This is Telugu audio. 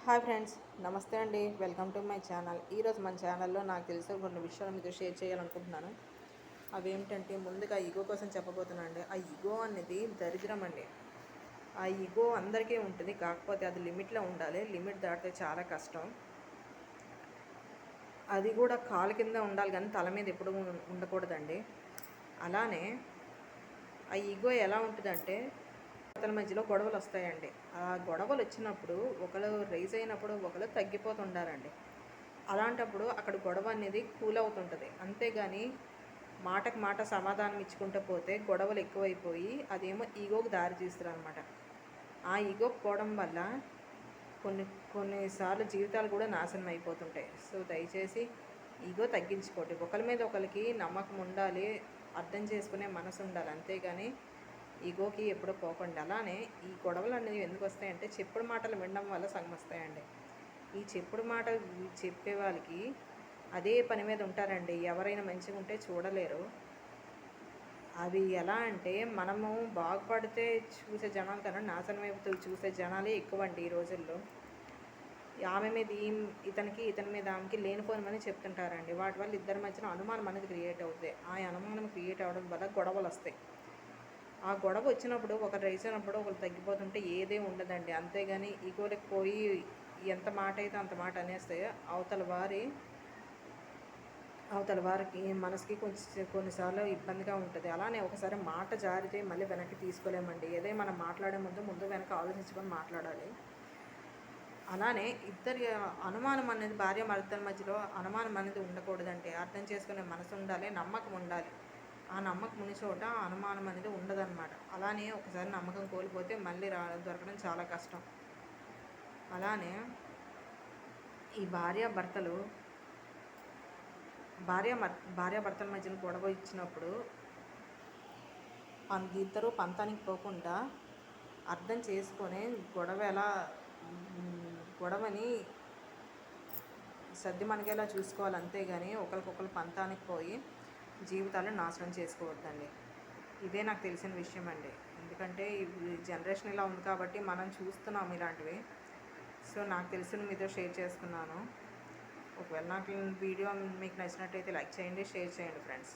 హాయ్ ఫ్రెండ్స్, నమస్తే అండి. Welcome to my channel. ఈరోజు మన ఛానల్లో నాకు తెలిసిన కొన్ని విషయాలు మీతో షేర్ చేయాలనుకుంటున్నాను. అవేమిటంటే, ముందుగా ఈగో కోసం చెప్పబోతున్నాను అండి. ఆ ఈగో అనేది దరిద్రం అండి. ఆ ఈగో అందరికీ ఉంటుంది, కాకపోతే అది లిమిట్లో ఉండాలి. లిమిట్ దాటితే చాలా కష్టం. అది కూడా కాలు కింద ఉండాలి కానీ తల మీద ఎప్పుడు ఉండకూడదండి. అలానే ఆ ఈగో ఎలా ఉంటుందంటే, భర్తల మధ్యలో గొడవలు వస్తాయండి. ఆ గొడవలు వచ్చినప్పుడు ఒకరు రైజ్ అయినప్పుడు ఒకరు తగ్గిపోతుండారండి. అలాంటప్పుడు అక్కడ గొడవ అనేది కూల్ అవుతుంటుంది. అంతేగాని మాటకు మాట సమాధానం ఇచ్చుకుంటూ పోతే గొడవలు ఎక్కువైపోయి అదేమో ఈగోకి దారి తీస్తారనమాట. ఆ ఈగోకి పోవడం వల్ల కొన్నిసార్లు జీవితాలు కూడా నాశనం అయిపోతుంటాయి. సో దయచేసి ఈగో తగ్గించుకోండి. ఒకరి మీద ఒకరికి నమ్మకం ఉండాలి, అర్థం చేసుకునే మనసు ఉండాలి. అంతేగాని ఈగోకి ఎప్పుడూ పోకండి. అలానే ఈ గొడవలు అనేవి ఎందుకు వస్తాయంటే, చెప్పుడు మాటలు వినడం వల్ల సగం వస్తాయండి. ఈ చెప్పుడు మాటలు చెప్పే వాళ్ళకి అదే పని మీద ఉంటారండి. ఎవరైనా మంచిగా ఉంటే చూడలేరు. అవి ఎలా అంటే, మనము బాగుపడితే చూసే జనాల కన్నా నాశనం అయిపోతూ చూసే జనాలే ఎక్కువండి ఈ రోజుల్లో. ఆమె మీద ఇతని మీద ఆమెకి లేనిపోనివని చెప్తుంటారండి. వాటి వల్ల ఇద్దరి మధ్యన అనుమానం అనేది క్రియేట్ అవుతుంది. ఆ అనుమానం క్రియేట్ అవ్వడం వల్ల గొడవలు వస్తాయి. ఆ గొడవ వచ్చినప్పుడు ఒకరు రైజ్ అయినప్పుడు ఒకరు తగ్గిపోతుంటే ఏదే ఉండదండి. అంతేగాని ఈగోలకు పోయి ఎంత మాట అయితే అంత మాట అనేస్తే అవతల వారికి మనసుకి కొన్నిసార్లు ఇబ్బందిగా ఉంటుంది. అలానే ఒకసారి మాట జారితే మళ్ళీ వెనక్కి తీసుకోలేమండి. ఏదే మనం మాట్లాడే ముందు వెనక ఆలోచించుకొని మాట్లాడాలి. అలానే ఇద్దరి అనుమానం అనేది భర్తల మధ్యలో అనుమానం అనేది ఉండకూడదండి. అర్థం చేసుకునే మనసు ఉండాలి, నమ్మకం ఉండాలి. ఆ నమ్మకం ఉన్న చోట అనుమానం అనేది ఉండదన్నమాట. అలానే ఒకసారి నమ్మకం కోల్పోతే మళ్ళీ దొరకడం చాలా కష్టం. అలానే ఈ భార్యాభర్తల మధ్యన గొడవ ఇచ్చినప్పుడు ఇద్దరు పంతానికి పోకుండా అర్థం చేసుకొని గొడవని సర్ది మనకేలా చూసుకోవాలి. అంతేగాని ఒకరికొకరు పంతానికి పోయి జీవితాలను నాశనం చేసుకోవద్దండి. ఇదే నాకు తెలిసిన విషయం అండి. ఎందుకంటే ఈ జనరేషన్ ఇలా ఉంది కాబట్టి మనం చూస్తున్నాం ఇలాంటివి. సో నాకు తెలిసిన మీతో షేర్ చేసుకున్నాను. ఒకవేళ నాకు వీడియో మీకు నచ్చినట్టయితే లైక్ చేయండి, షేర్ చేయండి ఫ్రెండ్స్.